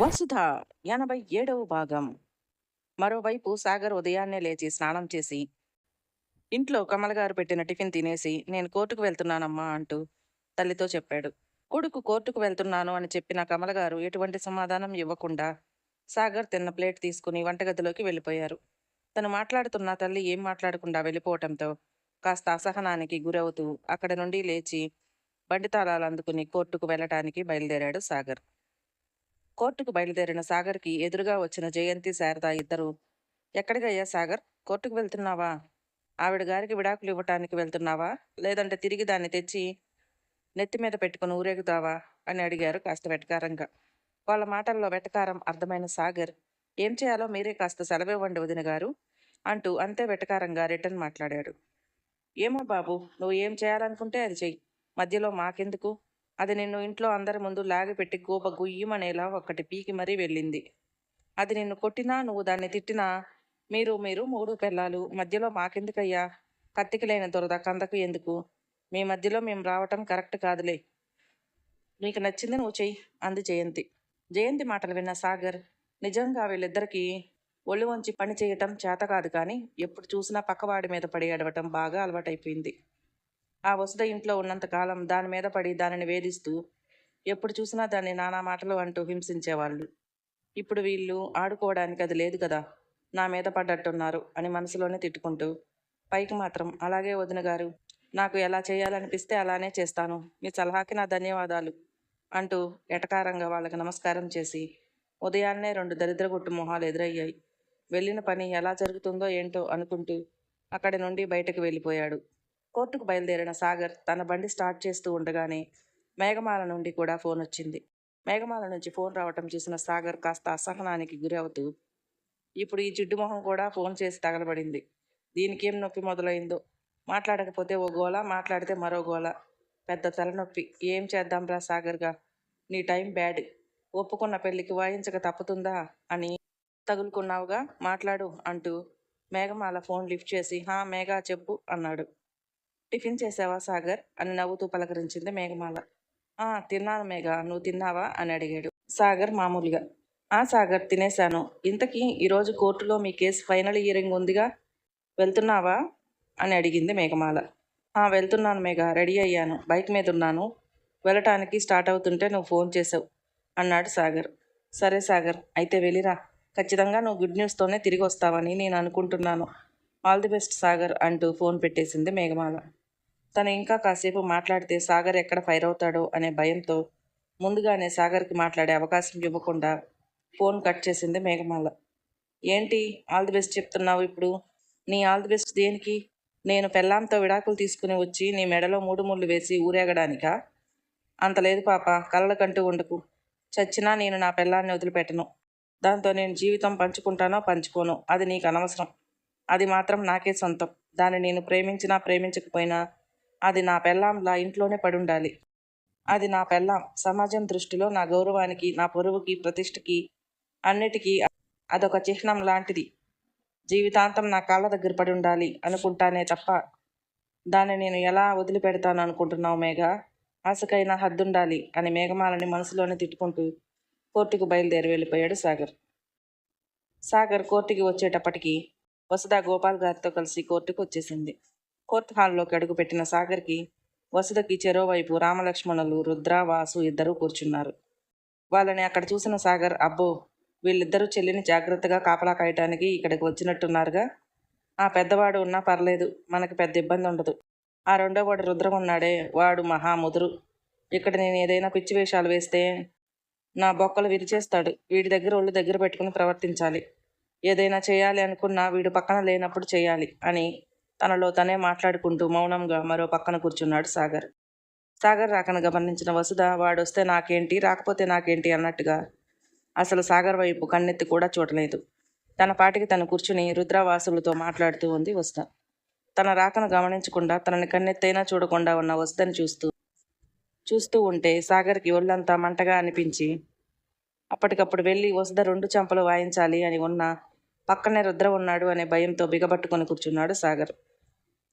వసుధ 87వ భాగం. మరోవైపు సాగర్ ఉదయాన్నే లేచి స్నానం చేసి ఇంట్లో కమలగారు పెట్టిన టిఫిన్ తినేసి నేను కోర్టుకు వెళ్తున్నానమ్మా అంటూ తల్లితో చెప్పాడు. కొడుకు కోర్టుకు వెళ్తున్నాను అని చెప్పిన కమలగారు ఎటువంటి సమాధానం ఇవ్వకుండా సాగర్ తిన్న ప్లేట్ తీసుకుని వంటగదిలోకి వెళ్ళిపోయారు. తను మాట్లాడుతున్న తల్లి ఏం మాట్లాడకుండా వెళ్ళిపోవటంతో కాస్త అసహనానికి గురవుతూ అక్కడి నుండి లేచి బండి తాళాలు అందుకుని కోర్టుకు వెళ్ళటానికి బయలుదేరాడు సాగర్. కోర్టుకు బయలుదేరిన సాగర్కి ఎదురుగా వచ్చిన జయంతి శారద ఇద్దరు, ఎక్కడికయ్యా సాగర్, కోర్టుకు వెళ్తున్నావా? ఆవిడ గారికి విడాకులు ఇవ్వటానికి వెళ్తున్నావా, లేదంటే తిరిగి దాన్ని తెచ్చి నెత్తి మీద పెట్టుకుని ఊరేగుతావా అని అడిగారు కాస్త వెటకారంగా. వాళ్ళ మాటల్లో వెటకారం అర్థమైన సాగర్, ఏం చేయాలో మీరే కాస్త సెలవివ్వండి వదిన గారు అంటూ అంతే వెటకారంగా రిటర్న్ మాట్లాడాడు. ఏమో బాబు, నువ్వు ఏం చేయాలనుకుంటే అది చెయ్యి, మధ్యలో మాకెందుకు. అది నిన్ను ఇంట్లో అందరి ముందు లాగిపెట్టి గోప గుయ్యమనేలా ఒక్కటి పీకి మరీ వెళ్ళింది. అది నిన్ను కొట్టినా నువ్వు దాన్ని తిట్టినా మీరు మీరు మూడు పెళ్ళాలు, మధ్యలో మాకెందుకయ్యా, కత్తికి లేని దురద కందకు ఎందుకు, మీ మధ్యలో మేము రావటం కరెక్ట్ కాదులే, నీకు నచ్చింది నువ్వు చెయ్యి అంది జయంతి. జయంతి మాటలు విన్న సాగర్, నిజంగా వీళ్ళిద్దరికీ ఒళ్ళు వంచి పని చేయటం చేత కాదు, కానీ ఎప్పుడు చూసినా పక్కవాడి మీద పడి అడవటం బాగా అలవాటైపోయింది. ఆ వసుధ ఇంట్లో ఉన్నంతకాలం దాని మీద పడి దానిని వేధిస్తూ ఎప్పుడు చూసినా దాన్ని నానా మాటలు అంటూ హింసించేవాళ్ళు. ఇప్పుడు వీళ్ళు ఆడుకోవడానికి అది లేదు కదా, నా మీద పడ్డట్టున్నారు అని మనసులోనే తిట్టుకుంటూ పైకి మాత్రం అలాగే వదిన గారు, నాకు ఎలా చేయాలనిపిస్తే అలానే చేస్తాను, మీ సలహాకి నా ధన్యవాదాలు అంటూ ఎటకారంగా వాళ్ళకి నమస్కారం చేసి ఉదయాన్నే రెండు దరిద్రగొట్టు మొహాలు ఎదురయ్యాయి. వెళ్ళిన పని ఎలా జరుగుతుందో ఏంటో అనుకుంటూ అక్కడి నుండి బయటకు వెళ్ళిపోయాడు. కోర్టుకు బయలుదేరిన సాగర్ తన బండి స్టార్ట్ చేస్తూ ఉండగానే మేఘమాల నుండి కూడా ఫోన్ వచ్చింది. మేఘమాల నుంచి ఫోన్ రావటం చూసిన సాగర్ కాస్త అసహనానికి గురి అవుతూ, ఇప్పుడు ఈ జిడ్డు మొహం కూడా ఫోన్ చేసి తగలబడింది, దీనికేం నొప్పి మొదలైందో, మాట్లాడకపోతే ఓ గోల, మాట్లాడితే మరో గోల, పెద్ద తలనొప్పి, ఏం చేద్దాంరా సాగర్గా, నీ టైం బ్యాడ్, ఒప్పుకున్న పెళ్లికి వాయించక తప్పుతుందా అని తగులుకున్నావుగా, మాట్లాడు అంటూ మేఘమాల ఫోన్ లిఫ్ట్ చేసి, హా మేఘా చెప్పు అన్నాడు. టిఫిన్ చేసావా సాగర్ అని నవ్వుతూ పలకరించింది మేఘమాల. తిన్నాను మేఘ, నువ్వు తిన్నావా అని అడిగాడు సాగర్ మామూలుగా. సాగర్ తినేశాను. ఇంతకీ ఈరోజు కోర్టులో మీ కేసు ఫైనల్ హియరింగ్ ఉందిగా, వెళ్తున్నావా అని అడిగింది మేఘమాల. వెళ్తున్నాను మేఘ, రెడీ అయ్యాను, బైక్ మీద ఉన్నాను, వెళ్ళటానికి స్టార్ట్ అవుతుంటే నువ్వు ఫోన్ చేసావు అన్నాడు సాగర్. సరే సాగర్, అయితే వెళ్ళిరా, ఖచ్చితంగా నువ్వు గుడ్ న్యూస్తోనే తిరిగి వస్తావని నేను అనుకుంటున్నాను, ఆల్ ది బెస్ట్ సాగర్ అంటూ ఫోన్ పెట్టేసింది మేఘమాల. తను ఇంకా కాసేపు మాట్లాడితే సాగర్ ఎక్కడ ఫైర్ అవుతాడో అనే భయంతో ముందుగానే సాగర్కి మాట్లాడే అవకాశం ఇవ్వకుండా ఫోన్ కట్ చేసింది మేఘమాల. ఏంటి ఆల్ ది బెస్ట్ చెప్తున్నావు ఇప్పుడు? నీ ఆల్ ది బెస్ట్ దేనికి? నేను పెళ్ళాంతో విడాకులు తీసుకుని వచ్చి నీ మెడలో 3 ముళ్ళు వేసి ఊరేగడానికా? అంత లేదు పాప, కళ్ళకంటూ ఉండకు, చచ్చినా నేను నా పెళ్ళాన్ని వదిలిపెట్టను, దాంతో నేను జీవితం పంచుకుంటానో పంచుకోను అది నీకు అనవసరం, అది మాత్రం నాకే సొంతం, దాన్ని నేను ప్రేమించినా ప్రేమించకపోయినా అది నా పెళ్ళాంలా ఇంట్లోనే పడుండాలి, అది నా పెళ్ళాం, సమాజం దృష్టిలో నా గౌరవానికి, నా పొరువుకి, ప్రతిష్టకి, అన్నిటికీ అదొక చిహ్నం లాంటిది, జీవితాంతం నా కాళ్ళ దగ్గర పడి ఉండాలి అనుకుంటానే తప్ప దాన్ని నేను ఎలా వదిలిపెడతాను అనుకుంటున్నావు మేఘ, ఆశకైనా హద్దుండాలి అని మేఘమాలని మనసులోనే తిట్టుకుంటూ కోర్టుకు బయలుదేరి వెళ్ళిపోయాడు సాగర్. సాగర్ కోర్టుకి వచ్చేటప్పటికి వసుధ గోపాల్ గారితో కలిసి కోర్టుకు వచ్చేసింది. కోర్టు హాల్లోకి అడుగుపెట్టిన సాగర్కి వసుధకి చెరోవైపు రామలక్ష్మణులు, రుద్ర, వాసు ఇద్దరూ కూర్చున్నారు. వాళ్ళని అక్కడ చూసిన సాగర్, అబ్బో, వీళ్ళిద్దరూ చెల్లిని జాగ్రత్తగా కాపలా కాయటానికి ఇక్కడికి వచ్చినట్టున్నారుగా, పెద్దవాడు ఉన్నా పర్లేదు, మనకి పెద్ద ఇబ్బంది ఉండదు, రెండో వాడు రుద్రం ఉన్నాడే, వాడు మహా ముదురు, ఇక్కడ నేను ఏదైనా పిచ్చి వేషాలు వేస్తే నా బొక్కలు విరిచేస్తాడు, వీడి దగ్గర ఒళ్ళు దగ్గర పెట్టుకుని ప్రవర్తించాలి, ఏదైనా చేయాలి అనుకున్నా వీడు పక్కన లేనప్పుడు చేయాలి అని తనలో తనే మాట్లాడుకుంటూ మౌనంగా మరో పక్కన కూర్చున్నాడు సాగర్. సాగర్ రాకను గమనించిన వసుధ, వాడొస్తే నాకేంటి, రాకపోతే నాకేంటి అన్నట్టుగా అసలు సాగర్ వైపు కన్నెత్తి కూడా చూడలేదు. తన పాటికి తను కూర్చుని రుద్రవాసులతో మాట్లాడుతూ ఉంది వసుధ. తన రాకను గమనించకుండా తనని కన్నెత్తైనా చూడకుండా ఉన్న వసుధని చూస్తూ ఉంటే సాగర్కి ఒళ్ళంతా మంటగా అనిపించి అప్పటికప్పుడు వెళ్ళి వసుధ 2 చెంపలు వాయించాలి అని ఉన్నా పక్కనే రుద్ర ఉన్నాడు అనే భయంతో బిగబట్టుకొని కూర్చున్నాడు సాగర్.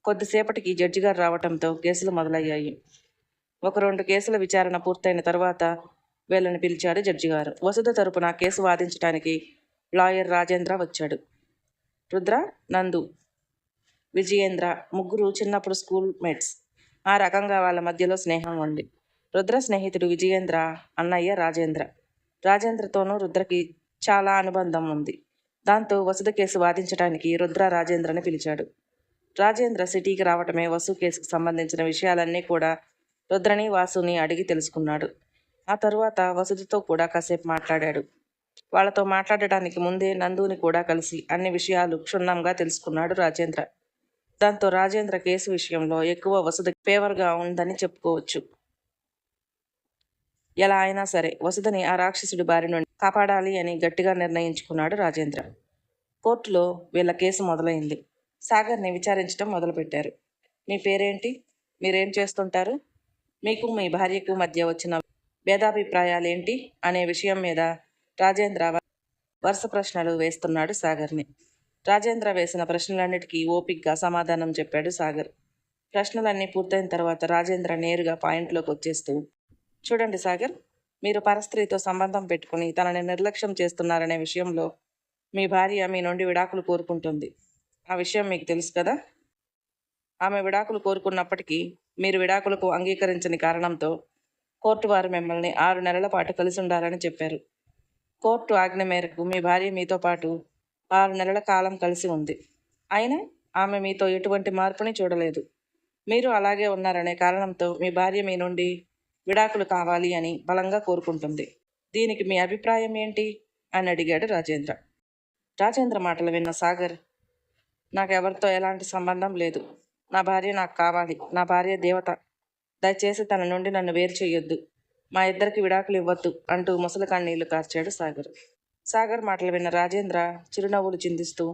కొద్దిసేపటికి జడ్జి గారు రావటంతో కేసులు మొదలయ్యాయి. 1-2 కేసుల విచారణ పూర్తయిన తర్వాత వీళ్ళని పిలిచాడు జడ్జి గారు. వసుధ తరపున కేసు వాదించడానికి లాయర్ రాజేంద్ర వచ్చాడు. రుద్ర, నందు, విజయేంద్ర ముగ్గురు చిన్నప్పుడు స్కూల్ మేట్స్. ఆ రకంగా వాళ్ళ మధ్యలో స్నేహం ఉంది. రుద్ర స్నేహితుడు విజయేంద్ర అన్నయ్య రాజేంద్ర. రాజేంద్రతోనూ రుద్రకి చాలా అనుబంధం ఉంది. దాంతో వసుధ కేసు వాదించడానికి రుద్ర రాజేంద్రని పిలిచాడు. రాజేంద్ర సిటీకి రావటమే వసు కేసుకు సంబంధించిన విషయాలన్నీ కూడా రుద్రని వాసుని అడిగి తెలుసుకున్నాడు. ఆ తరువాత వసుధతో కూడా కాసేపు మాట్లాడాడు. వాళ్ళతో మాట్లాడటానికి ముందే నందుని కూడా కలిసి అన్ని విషయాలు క్షుణ్ణంగా తెలుసుకున్నాడు రాజేంద్ర. దాంతో రాజేంద్ర కేసు విషయంలో ఎక్కువ వసుధ ఫేవర్గా ఉందని చెప్పుకోవచ్చు. ఎలా అయినా సరే వసుధని ఆ రాక్షసుడి బారి నుండి కాపాడాలి అని గట్టిగా నిర్ణయించుకున్నాడు రాజేంద్ర. కోర్టులో వీళ్ళ కేసు మొదలైంది. సాగర్ని విచారించడం మొదలుపెట్టారు. మీ పేరేంటి? మీరేం చేస్తుంటారు? మీకు మీ భార్యకు మధ్య వచ్చిన భేదాభిప్రాయాలేంటి అనే విషయం మీద రాజేంద్ర వరుస ప్రశ్నలు వేస్తున్నాడు సాగర్ని. రాజేంద్ర వేసిన ప్రశ్నలన్నిటికీ ఓపిగ్గా సమాధానం చెప్పాడు సాగర్. ప్రశ్నలన్నీ పూర్తయిన తర్వాత రాజేంద్ర నేరుగా పాయింట్లోకి వచ్చేస్తూ, చూడండి సాగర్, మీరు పరస్త్రీతో సంబంధం పెట్టుకుని తనని నిర్లక్ష్యం చేస్తున్నారనే విషయంలో మీ భార్య మీ నుండి విడాకులు కోరుకుంటుంది. ఆ విషయం మీకు తెలుసు కదా? ఆమె విడాకులు కోరుకున్నప్పటికీ మీరు విడాకులకు అంగీకరించని కారణంతో కోర్టు వారు మిమ్మల్ని 6 నెలల పాటు కలిసి ఉండాలని చెప్పారు. కోర్టు ఆజ్ఞ మేరకు మీ భార్య మీతో పాటు 6 నెలల కాలం కలిసి ఉంది. అయినా ఆమె మీతో ఎటువంటి మార్పుని చూడలేదు. మీరు అలాగే ఉన్నారనే కారణంతో మీ భార్య మీ నుండి విడాకులు కావాలి అని బలంగా కోరుకుంటుంది. దీనికి మీ అభిప్రాయం ఏంటి అని అడిగాడు రాజేంద్ర. రాజేంద్ర మాటలు విన్న సాగర్, నాకెవరితో ఎలాంటి సంబంధం లేదు. నా భార్య నాకు కావాలి. నా భార్య దేవత. దయచేసి తన నుండి నన్ను వేరు చేయొద్దు. మా ఇద్దరికి విడాకులు ఇవ్వద్దు అంటూ ముసలి కన్నీళ్లు కార్చాడు సాగర్. సాగర్ మాటలు విన్న రాజేంద్ర చిరునవ్వులు చిందిస్తూ,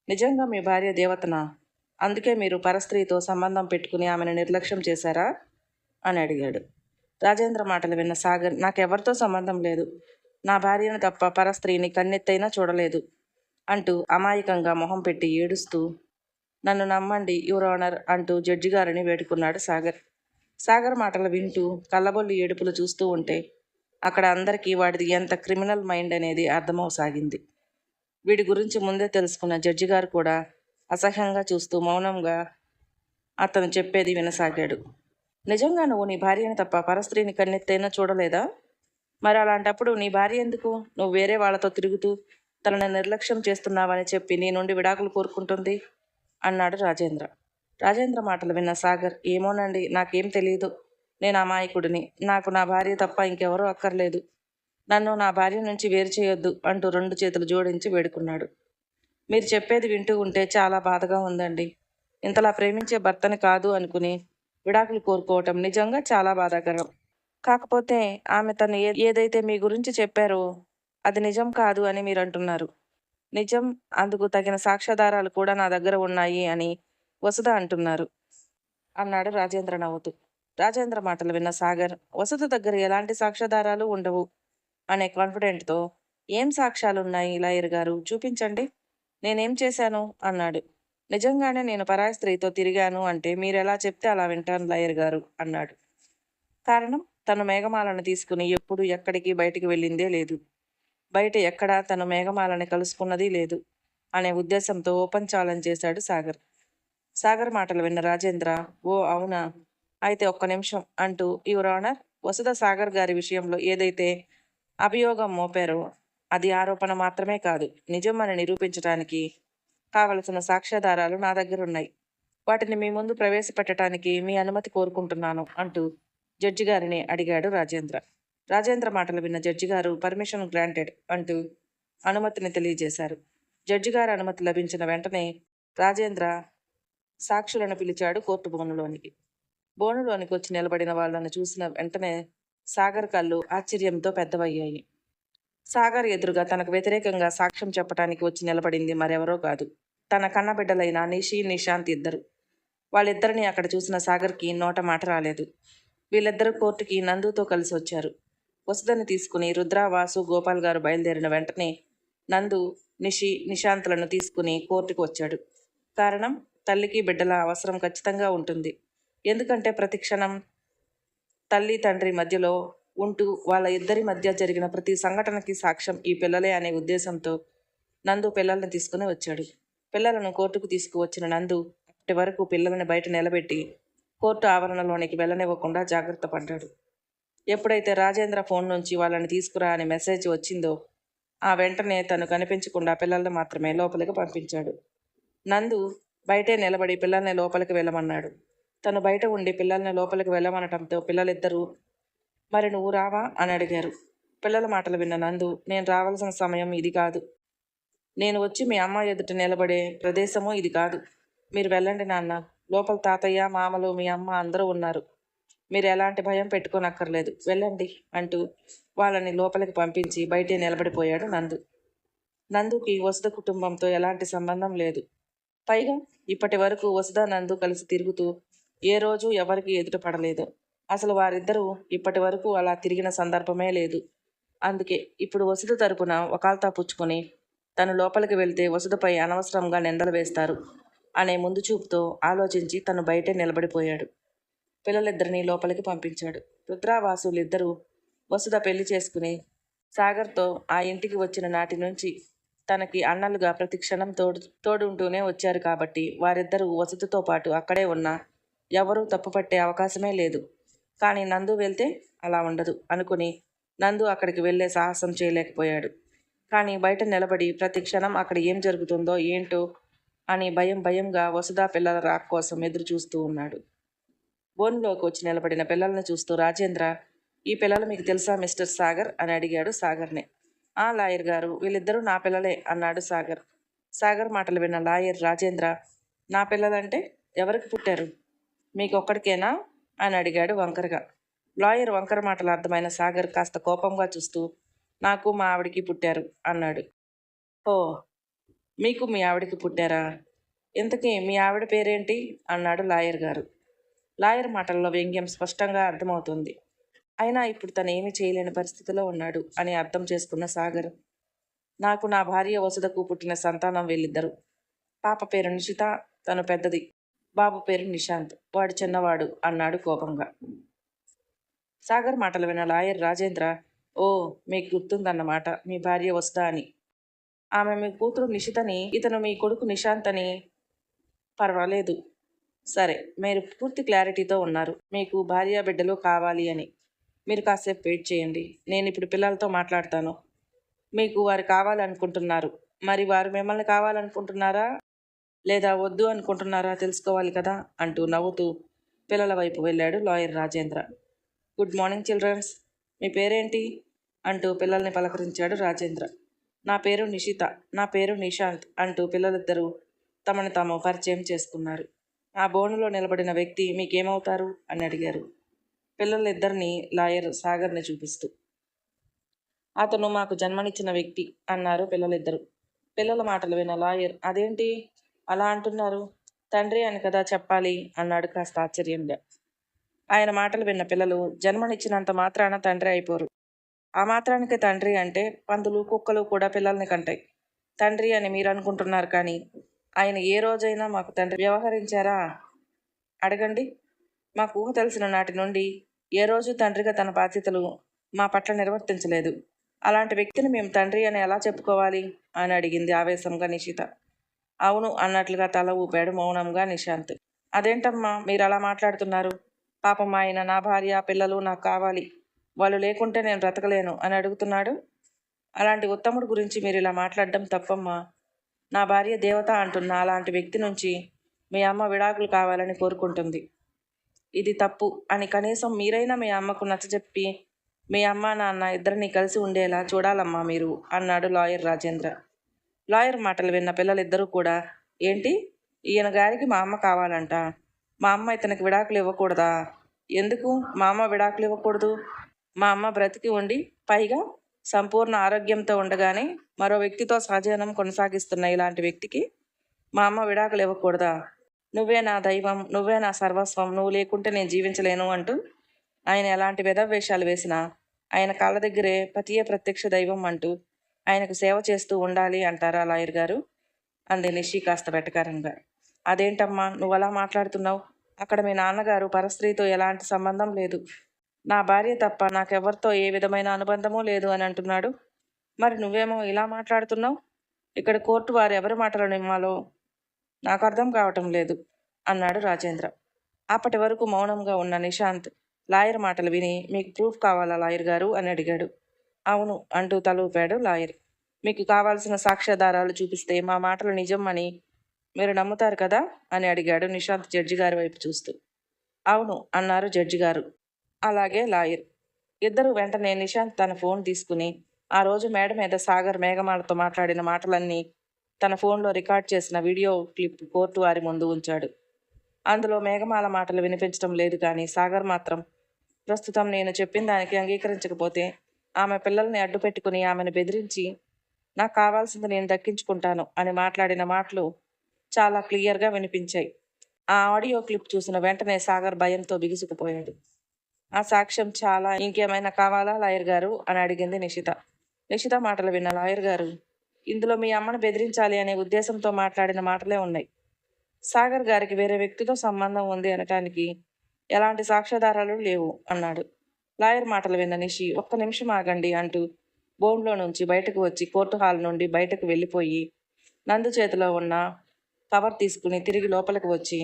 నిజంగా మీ భార్య దేవతనా? అందుకే మీరు పరస్త్రీతో సంబంధం పెట్టుకుని ఆమెను నిర్లక్ష్యం చేశారా అని అడిగాడు. రాజేంద్ర మాటలు విన్న సాగర్, నాకెవరితో సంబంధం లేదు. నా భార్యను తప్ప పరస్త్రీని కన్నెత్తైనా చూడలేదు అంటూ అమాయకంగా మొహం పెట్టి ఏడుస్తూ, నన్ను నమ్మండి యువర్ ఆనర్ అంటూ జడ్జి గారిని వేడుకున్నాడు సాగర్. సాగర్ మాటలు వింటూ కళ్ళబొల్లి ఏడుపులు చూస్తూ ఉంటే అక్కడ అందరికీ వాడిది ఎంత క్రిమినల్ మైండ్ అనేది అర్థమవసాగింది. వీడి గురించి ముందే తెలుసుకున్న జడ్జి గారు కూడా అసహ్యంగా చూస్తూ మౌనంగా అతను చెప్పేది వినసాగాడు. నిజంగా నువ్వు నీ భార్యని తప్ప పరస్త్రీని కన్నెత్తైనా చూడలేదా? మరి అలాంటప్పుడు నీ భార్య ఎందుకు నువ్వు వేరే వాళ్ళతో తిరుగుతూ తనని నిర్లక్ష్యం చేస్తున్నావని చెప్పి నీ నుండి విడాకులు కోరుకుంటుంది అన్నాడు రాజేంద్ర. రాజేంద్ర మాటలు విన్న సాగర్, ఏమోనండి, నాకేం తెలియదు. నేను అమాయకుడిని. నాకు నా భార్య తప్ప ఇంకెవరూ అక్కర్లేదు. నన్ను నా భార్య నుంచి వేరు చేయొద్దు అంటూ 2 చేతులు జోడించి వేడుకున్నాడు. మీరు చెప్పేది వింటూ ఉంటే చాలా బాధగా ఉందండి. ఇంతలా ప్రేమించే భర్తని కాదు అనుకుని విడాకులు కోరుకోవటం నిజంగా చాలా బాధాకరం. కాకపోతే ఆమె తను ఏదైతే మీ గురించి చెప్పారో అది నిజం కాదు అని మీరు అంటున్నారు. నిజం, అందుకు తగిన సాక్ష్యాధారాలు కూడా నా దగ్గర ఉన్నాయి అని వసుధ అంటున్నారు అన్నాడు రాజేంద్ర నవ్వుతూ. రాజేంద్ర మాటలు విన్న సాగర్, వసుధ దగ్గర ఎలాంటి సాక్ష్యాధారాలు ఉండవు అనే కాన్ఫిడెంట్తో, ఏం సాక్ష్యాలున్నాయి లాయర్ గారు, చూపించండి, నేనేం చేశాను అన్నాడు. నిజంగానే నేను పరాయి స్త్రీతో తిరిగాను అంటే మీరెలా చెప్తే అలా వింటాను లాయర్ గారు అన్నాడు. కారణం, తను మేఘమాలను తీసుకుని ఎప్పుడు ఎక్కడికి బయటికి వెళ్ళిందే లేదు. బయట ఎక్కడా తను మేఘమాలని కలుసుకున్నది లేదు అనే ఉద్దేశంతో ఓపెన్ ఛాలెంజ్ చేశాడు సాగర్. సాగర్ మాటలు విన్న రాజేంద్ర, ఓ అవునా, అయితే ఒక్క నిమిషం అంటూ, యువర్ ఆనర్, వసుధ సాగర్ గారి విషయంలో ఏదైతే అభియోగం మోపారో అది ఆరోపణ మాత్రమే కాదు, నిజం అని నిరూపించడానికి కావలసిన సాక్ష్యాధారాలు నా దగ్గర ఉన్నాయి. వాటిని మీ ముందు ప్రవేశపెట్టడానికి మీ అనుమతి కోరుకుంటున్నాను అంటూ జడ్జి గారిని అడిగాడు రాజేంద్ర. రాజేంద్ర మాటలు విన్న జడ్జి గారు పర్మిషన్ గ్రాంటెడ్ అంటూ అనుమతిని తెలియజేశారు. జడ్జి గారి అనుమతి లభించిన వెంటనే రాజేంద్ర సాక్షులను పిలిచాడు కోర్టు బోనులోనికి. బోనులోనికి వచ్చి నిలబడిన వాళ్ళను చూసిన వెంటనే సాగర్ కళ్ళు ఆశ్చర్యంతో పెద్దవయ్యాయి. సాగర్ ఎదురుగా తనకు వ్యతిరేకంగా సాక్ష్యం చెప్పడానికి వచ్చి నిలబడింది మరెవరో కాదు, తన కన్నబిడ్డలైన నిషి, నిశాంత్ ఇద్దరు. వాళ్ళిద్దరిని అక్కడ చూసిన సాగర్కి నోట మాట రాలేదు. వీళ్ళిద్దరూ కోర్టుకి నందుతో కలిసి వచ్చారు. వసుధని తీసుకుని రుద్ర, వాసు, గోపాల్ గారు బయలుదేరిన వెంటనే నందు, నిషి, నిశాంత్లను తీసుకుని కోర్టుకు వచ్చాడు. కారణం, తల్లికి బిడ్డల అవసరం ఖచ్చితంగా ఉంటుంది. ఎందుకంటే ప్రతి క్షణం తల్లి తండ్రి మధ్యలో ఉంటూ వాళ్ళ ఇద్దరి మధ్య జరిగిన ప్రతి సంఘటనకి సాక్ష్యం ఈ పిల్లలే అనే ఉద్దేశంతో నందు పిల్లల్ని తీసుకుని వచ్చాడు. పిల్లలను కోర్టుకు తీసుకువచ్చిన నందు అప్పటి వరకు పిల్లల్ని బయట నిలబెట్టి కోర్టు ఆవరణలోనికి వెళ్ళనివ్వకుండా జాగ్రత్త పడ్డాడు. ఎప్పుడైతే రాజేంద్ర ఫోన్ నుంచి వాళ్ళని తీసుకురా అని మెసేజ్ వచ్చిందో ఆ వెంటనే తను కనిపించకుండా పిల్లల్ని మాత్రమే లోపలికి పంపించాడు. నందు బయటే నిలబడి పిల్లల్ని లోపలికి వెళ్ళమన్నాడు. తను బయట ఉండి పిల్లల్ని లోపలికి వెళ్ళమనటంతో పిల్లలిద్దరూ మరి నువ్వు రావా అని అడిగారు. పిల్లల మాటలు విన్న నందు నేను రావాల్సిన సమయం ఇది కాదు, నేను వచ్చి మీ అమ్మ ఎదుట నిలబడే ప్రదేశము ఇది కాదు, మీరు వెళ్ళండి నాన్న, లోపల తాతయ్య మామలు మీ అమ్మ అందరూ ఉన్నారు, మీరు ఎలాంటి భయం పెట్టుకోనక్కర్లేదు, వెళ్ళండి అంటూ వాళ్ళని లోపలికి పంపించి బయటే నిలబడిపోయాడు నందు. నందుకి వసుధ కుటుంబంతో ఎలాంటి సంబంధం లేదు. పైగా ఇప్పటి వరకు వసుధ నందు కలిసి తిరుగుతూ ఏ రోజు ఎవరికి ఎదుట పడలేదు. అసలు వారిద్దరూ ఇప్పటి వరకు అలా తిరిగిన సందర్భమే లేదు. అందుకే ఇప్పుడు వసుధ తరపున వకాల్తా పుచ్చుకొని తను లోపలికి వెళ్తే వసుధపై అనవసరంగా నిందలు వేస్తారు అనే ముందు చూపుతో ఆలోచించి తను బయటే నిలబడిపోయాడు. పిల్లలిద్దరినీ లోపలికి పంపించాడు. రుద్రావాసులిద్దరూ వసుధ పెళ్లి చేసుకుని సాగర్తో ఆ ఇంటికి వచ్చిన నాటి నుంచి తనకి అన్నలుగా ప్రతి క్షణం తోడుంటూనే వచ్చారు కాబట్టి వారిద్దరూ వసుధతో పాటు అక్కడే ఉన్నా ఎవరూ తప్పుపట్టే అవకాశమే లేదు. కానీ నందు వెళ్తే అలా ఉండదు అనుకుని నందు అక్కడికి వెళ్ళే సాహసం చేయలేకపోయాడు. కానీ బయట నిలబడి ప్రతి క్షణం అక్కడ ఏం జరుగుతుందో ఏంటో అని భయంగా వసుధ పిల్లల రాక్ కోసం ఎదురు చూస్తూ ఉన్నాడు. బోన్లోకి వచ్చి నిలబడిన పిల్లల్ని చూస్తూ రాజేంద్ర, ఈ పిల్లలు మీకు తెలుసా మిస్టర్ సాగర్ అని అడిగాడు సాగర్ని. ఆ లాయర్ గారు, వీళ్ళిద్దరూ నా పిల్లలే అన్నాడు సాగర్. సాగర్ మాటలు విన్న లాయర్ రాజేంద్ర, నా పిల్లలంటే ఎవరికి పుట్టారు, మీకొక్కడికేనా అని అడిగాడు వంకరగా. లాయర్ వంకర మాటలు అర్థమైన సాగర్ కాస్త కోపంగా చూస్తూ, నాకు మా ఆవిడికి పుట్టారు అన్నాడు. ఓ, మీకు మీ ఆవిడికి పుట్టారా? ఇంతకీ మీ ఆవిడ పేరేంటి అన్నాడు లాయర్ గారు. లాయర్ మాటల్లో వ్యంగ్యం స్పష్టంగా అర్థమవుతుంది. అయినా ఇప్పుడు తను ఏమీ చేయలేని పరిస్థితిలో ఉన్నాడు అని అర్థం చేసుకున్న సాగర్, నాకు నా భార్య వసుధకు పుట్టిన సంతానం వీళ్ళిద్దరు. పాప పేరు నిషిత, తను పెద్దది. బాబు పేరు నిశాంత్, వాడు చిన్నవాడు అన్నాడు కోపంగా. సాగర్ మాటలు విన్న లాయర్ రాజేంద్ర, ఓ, మీకు గుర్తుందన్నమాట మీ భార్య వసుధ అని. ఆమె మీ కూతురు నిషితని, ఇతను మీ కొడుకు నిశాంత్ అని. పర్వాలేదు, సరే, మీరు పూర్తి క్లారిటీతో ఉన్నారు మీకు భార్య బిడ్డలు కావాలి అని. మీరు కాసేపు వెయిట్ చేయండి, నేను ఇప్పుడు పిల్లలతో మాట్లాడతాను. మీకు వారు కావాలనుకుంటున్నారు, మరి వారు మిమ్మల్ని కావాలనుకుంటున్నారా లేదా వద్దు అనుకుంటున్నారా తెలుసుకోవాలి కదా అంటూ నవ్వుతూ పిల్లల వైపు వెళ్ళాడు lawyer Rajendra. Good morning childrens, మీ పేరేంటి అంటూ పిల్లల్ని పలకరించాడు రాజేంద్ర. నా పేరు నిషిత, నా పేరు నిశాంత్ అంటూ పిల్లలిద్దరూ తమను తాము పరిచయం చేసుకున్నారు. ఆ బోనులో నిలబడిన వ్యక్తి మీకేమవుతారు అని అడిగారు పిల్లలిద్దరినీ లాయర్ సాగర్ని చూపిస్తూ. అతను మాకు జన్మనిచ్చిన వ్యక్తి అన్నారు పిల్లలిద్దరూ. పిల్లల మాటలు విన్న లాయర్, అదేంటి అలా అంటున్నారు, తండ్రి అని కదా చెప్పాలి అన్నాడు కాస్త ఆశ్చర్యంగా. ఆయన మాటలు విన్న పిల్లలు, జన్మనిచ్చినంత మాత్రాన తండ్రి అయిపోరు. ఆ మాత్రానికి తండ్రి అంటే పందులు కుక్కలు కూడా పిల్లల్ని కంటాయి. తండ్రి అని మీరు అనుకుంటున్నారు, కానీ ఆయన ఏ రోజైనా మాకు తండ్రి వ్యవహరించారా అడగండి. మాకు ఊహ తెలిసిన నాటి నుండి ఏ రోజు తండ్రిగా తన బాధ్యతలు మా పట్ల నిర్వర్తించలేదు. అలాంటి వ్యక్తిని మేము తండ్రి అని ఎలా చెప్పుకోవాలి అని అడిగింది ఆవేశంగా నిషిత. అవును అన్నట్లుగా తల ఊపాడు మౌనంగా నిశాంత్. అదేంటమ్మా మీరు అలా మాట్లాడుతున్నారు, పాపం ఆయన నా భార్య పిల్లలు నాకు కావాలి, వాళ్ళు లేకుంటే నేను బ్రతకలేను అని అడుగుతున్నాడు. అలాంటి ఉత్తముడు గురించి మీరు ఇలా మాట్లాడడం తప్పమ్మా. నా భార్య దేవత అంటున్న అలాంటి వ్యక్తి నుంచి మీ అమ్మ విడాకులు కావాలని కోరుకుంటుంది. ఇది తప్పు అని కనీసం మీరైనా మీ అమ్మకు నచ్చజెప్పి మీ అమ్మ నాన్న ఇద్దరిని కలిసి ఉండేలా చూడాలమ్మా మీరు అన్నాడు లాయర్ రాజేంద్ర. లాయర్ మాటలు విన్న పిల్లలిద్దరూ కూడా, ఏంటి, ఈయన గారికి మా అమ్మ కావాలంట, మా అమ్మ ఇతనికి విడాకులు ఇవ్వకూడదా? ఎందుకు మా అమ్మ విడాకులు ఇవ్వకూడదు? మా అమ్మ బ్రతికి ఉండి పైగా సంపూర్ణ ఆరోగ్యంతో ఉండగానే మరో వ్యక్తితో సహజీవనం కొనసాగిస్తున్న ఇలాంటి వ్యక్తికి మా అమ్మ విడాకులు ఇవ్వకూడదా? నువ్వే నా దైవం, నువ్వే నా సర్వస్వం, నువ్వు లేకుంటే నేను జీవించలేను అంటూ ఆయన ఎలాంటి వేషాలు వేసినా ఆయన కాళ్ళ దగ్గరే పతియే ప్రత్యక్ష దైవం అంటూ ఆయనకు సేవ చేస్తూ ఉండాలి అంటారా లాయర్ గారు అంది నిషి కాస్త వెటకారంగా. అదేంటమ్మా నువ్వు అలా మాట్లాడుతున్నావు, అక్కడ మీ నాన్నగారు పరస్త్రీతో ఎలాంటి సంబంధం లేదు, నా భార్య తప్ప నాకెవరితో ఏ విధమైన అనుబంధమూ లేదు అని అంటున్నాడు. మరి నువ్వేమో ఇలా మాట్లాడుతున్నావు? ఇక్కడ కోర్టు వారు ఎవరి మాటలు నిమ్మాలో నాకు అర్థం కావటం లేదు అన్నాడు రాజేంద్ర. అప్పటి వరకు మౌనంగా ఉన్న నిశాంత్ లాయర్ మాటలు విని, మీకు ప్రూఫ్ కావాలా లాయర్ గారు అని అడిగాడు. అవును అంటూ తల ఊపాడు లాయర్. మీకు కావాల్సిన సాక్ష్యాధారాలు చూపిస్తే మా మాటలు నిజం అని మీరు నమ్ముతారు కదా అని అడిగాడు నిశాంత్ జడ్జి గారి వైపు చూస్తూ. అవును అన్నారు జడ్జి గారు. అలాగే లాయర్. ఇద్దరు వెంటనే నిశాంత్ తన ఫోన్ తీసుకుని ఆ రోజు మేడ మీద సాగర్ మేఘమాలతో మాట్లాడిన మాటలన్నీ తన ఫోన్లో రికార్డ్ చేసిన వీడియో క్లిప్ కోర్టు వారి ముందు ఉంచాడు. అందులో మేఘమాల మాటలు వినిపించడం లేదు, కానీ సాగర్ మాత్రం ప్రస్తుతం నేను చెప్పిన దానికి అంగీకరించకపోతే ఆమె పిల్లల్ని అడ్డు పెట్టుకుని ఆమెను బెదిరించి నాకు కావాల్సింది నేను దక్కించుకుంటాను అని మాట్లాడిన మాటలు చాలా క్లియర్గా వినిపించాయి. ఆ ఆడియో క్లిప్ చూసిన వెంటనే సాగర్ భయంతో బిగుసుకుపోయాడు. ఆ సాక్ష్యం చాలా, ఇంకేమైనా కావాలా లాయర్ గారు అని అడిగింది నిషిత. నిషిత మాటలు విన్న లాయర్ గారు, ఇందులో మీ అమ్మను బెదిరించాలి అనే ఉద్దేశంతో మాట్లాడిన మాటలే ఉన్నాయి. సాగర్ గారికి వేరే వ్యక్తితో సంబంధం ఉంది అనటానికి ఎలాంటి సాక్ష్యాధారాలు లేవు అన్నాడు. లాయర్ మాటలు విన్న నిషి ఒక్క నిమిషం ఆగండి అంటూ బోన్లో నుంచి బయటకు వచ్చి కోర్టు హాల్ నుండి బయటకు వెళ్ళిపోయి నందు చేతిలో ఉన్న కవర్ తీసుకుని తిరిగి లోపలికి వచ్చి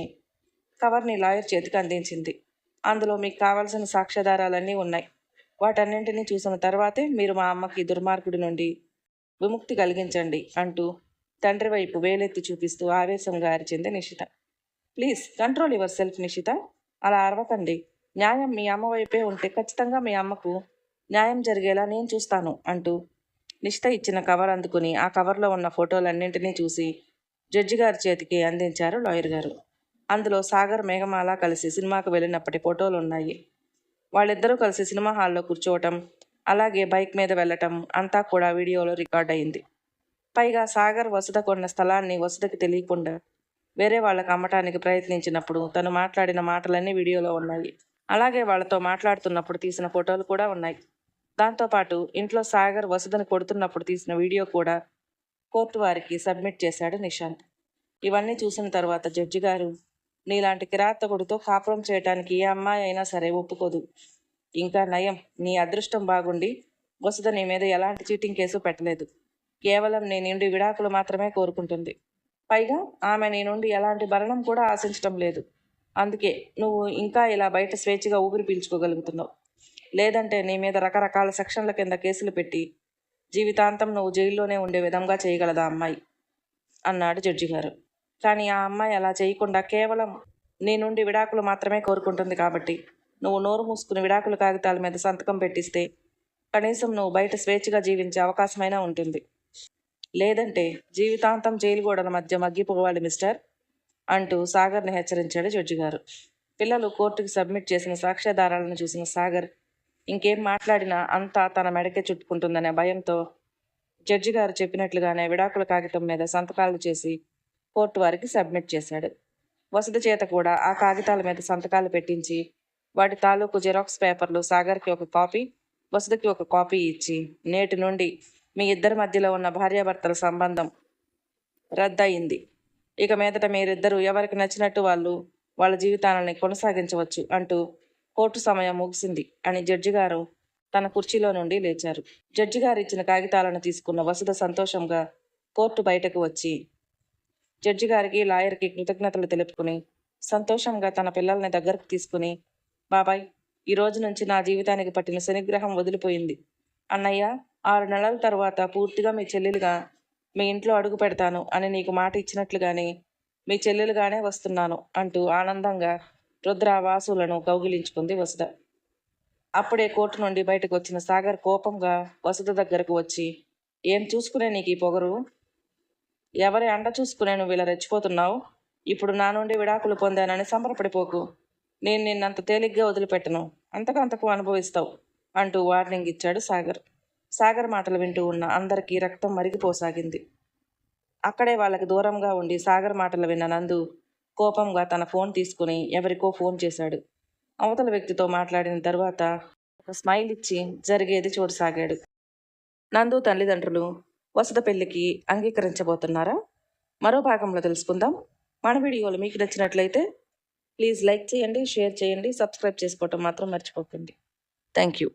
కవర్ని లాయర్ చేతికి అందించింది. అందులో మీకు కావాల్సిన సాక్ష్యాధారాలన్నీ ఉన్నాయి. వాటన్నింటినీ చూసిన తర్వాతే మీరు మా అమ్మకి దుర్మార్గుడి నుండి విముక్తి కలిగించండి అంటూ తండ్రి వైపు వేలెత్తి చూపిస్తూ ఆవేశంగా అరిచింది నిషిత. ప్లీజ్ కంట్రోల్ యువర్ సెల్ఫ్ నిషిత, అలా అరవకండి. న్యాయం మీ అమ్మ వైపే ఉంటే ఖచ్చితంగా మీ అమ్మకు న్యాయం జరిగేలా నేను చూస్తాను అంటూ నిషిత ఇచ్చిన కవర్ అందుకుని ఆ కవర్లో ఉన్న ఫోటోలన్నింటినీ చూసి జడ్జి గారి చేతికి అందించారు లాయర్ గారు. అందులో సాగర్ మేఘమాల కలిసి సినిమాకు వెళ్ళినప్పటి ఫోటోలు ఉన్నాయి. వాళ్ళిద్దరూ కలిసి సినిమా హాల్లో కూర్చోవటం, అలాగే బైక్ మీద వెళ్ళటం అంతా కూడా వీడియోలో రికార్డ్ అయింది. పైగా సాగర్ వసుధ కొన్న స్థలాన్ని వసుధకి తెలియకుండా వేరే వాళ్ళకి అమ్మటానికి ప్రయత్నించినప్పుడు తను మాట్లాడిన మాటలన్నీ వీడియోలో ఉన్నాయి. అలాగే వాళ్ళతో మాట్లాడుతున్నప్పుడు తీసిన ఫోటోలు కూడా ఉన్నాయి. దాంతోపాటు ఇంట్లో సాగర్ వసుధని కొడుతున్నప్పుడు తీసిన వీడియో కూడా కోర్టు వారికి సబ్మిట్ చేశాడు నిశాంత్. ఇవన్నీ చూసిన తర్వాత జడ్జి గారు, నీలాంటి కిరాతకుడితో కాపురం చేయటానికి ఏ అమ్మాయి అయినా సరే ఒప్పుకోదు. ఇంకా నయం, నీ అదృష్టం బాగుండి వసుధ నీ మీద ఎలాంటి చీటింగ్ కేసు పెట్టలేదు. కేవలం నీ నుండి విడాకులు మాత్రమే కోరుకుంటుంది. పైగా ఆమె నీ నుండి ఎలాంటి భరణం కూడా ఆశించడం లేదు. అందుకే నువ్వు ఇంకా ఇలా బయట స్వేచ్ఛగా ఊపిరి పీల్చుకోగలుగుతున్నావు. లేదంటే నీ మీద రకరకాల సెక్షన్ల కింద కేసులు పెట్టి జీవితాంతం నువ్వు జైల్లోనే ఉండే విధంగా చేయగలదా అమ్మాయి అన్నాడు జడ్జి గారు. కానీ ఆ అమ్మాయి అలా చేయకుండా కేవలం నీ నుండి విడాకులు మాత్రమే కోరుకుంటుంది కాబట్టి నువ్వు నోరు మూసుకుని విడాకుల కాగితాల మీద సంతకం పెట్టిస్తే కనీసం నువ్వు బయట స్వేచ్ఛగా జీవించే అవకాశమైనా ఉంటుంది. లేదంటే జీవితాంతం జైలు గోడల మధ్య మగ్గిపోవాలి మిస్టర్ అంటూ సాగర్ని హెచ్చరించాడు జడ్జి గారు. పిల్లలు కోర్టుకి సబ్మిట్ చేసిన సాక్ష్యాధారాలను చూసిన సాగర్ ఇంకేం మాట్లాడినా అంతా తన మెడకే చుట్టుకుంటుందనే భయంతో జడ్జి గారు చెప్పినట్లుగానే విడాకుల కాగితం మీద సంతకాలు చేసి కోర్టు వారికి సబ్మిట్ చేశాడు. వసుధ చేత కూడా ఆ కాగితాల మీద సంతకాలు పెట్టించి వాటి తాలూకు జిరాక్స్ పేపర్లు సాగర్కి ఒక కాపీ, వసుధకి ఒక కాపీ ఇచ్చి, నేటి నుండి మీ ఇద్దరి మధ్యలో ఉన్న భార్యాభర్తల సంబంధం రద్దయింది. ఇక మీదట మీరిద్దరూ ఎవరికి నచ్చినట్టు వాళ్ళ జీవితాలని కొనసాగించవచ్చు అంటూ కోర్టు సమయం ముగిసింది అని జడ్జి గారు తన కుర్చీలో నుండి లేచారు. జడ్జి గారు ఇచ్చిన కాగితాలను తీసుకున్న వసుధ సంతోషంగా కోర్టు బయటకు వచ్చి జడ్జి గారికి లాయర్కి కృతజ్ఞతలు తెలుపుకుని సంతోషంగా తన పిల్లల్ని దగ్గరకు తీసుకుని, బాబాయ్, ఈ రోజు నుంచి నా జీవితానికి పట్టిన శనిగ్రహం వదిలిపోయింది. అన్నయ్య, 6 నెలల తర్వాత పూర్తిగా మీ చెల్లెలుగా మీ ఇంట్లో అడుగు పెడతాను అని నీకు మాట ఇచ్చినట్లుగానే మీ చెల్లెలుగానే వస్తున్నాను అంటూ ఆనందంగా రుద్ర వాసులను కౌగిలించుకుంది వసుధ. అప్పుడే కోర్టు నుండి బయటకు వచ్చిన సాగర్ కోపంగా వసుధ దగ్గరకు వచ్చి, ఏం చూసుకునే నీకు ఈ పొగరు? ఎవరి అండ చూసుకునే నువ్వు ఇలా రెచ్చిపోతున్నావు? ఇప్పుడు నా నుండి విడాకులు పొందానని సంబరపడిపోకు. నేను నిన్నంత తేలిగ్గా వదిలిపెట్టను. అంతకంతకు అనుభవిస్తావు అంటూ వార్నింగ్ ఇచ్చాడు సాగర్. సాగర్ మాటలు వింటూ ఉన్న అందరికీ రక్తం మరిగిపోసాగింది. అక్కడే వాళ్ళకి దూరంగా ఉండి సాగర్ మాటలు విన్న నందు కోపంగా తన ఫోన్ తీసుకుని ఎవరికో ఫోన్ చేశాడు. అవతల వ్యక్తితో మాట్లాడిన తర్వాత ఒక స్మైల్ ఇచ్చి జరిగేది చూడసాగాడు. నందు తల్లిదండ్రులు వసుధ పెళ్లికి అంగీకరించబోతున్నారా? మరో భాగంలో తెలుసుకుందాం. మన వీడియోలు మీకు నచ్చినట్లయితే ప్లీజ్ లైక్ చేయండి, షేర్ చేయండి, సబ్స్క్రైబ్ చేసుకోవటం మాత్రం మర్చిపోకండి. Thank you.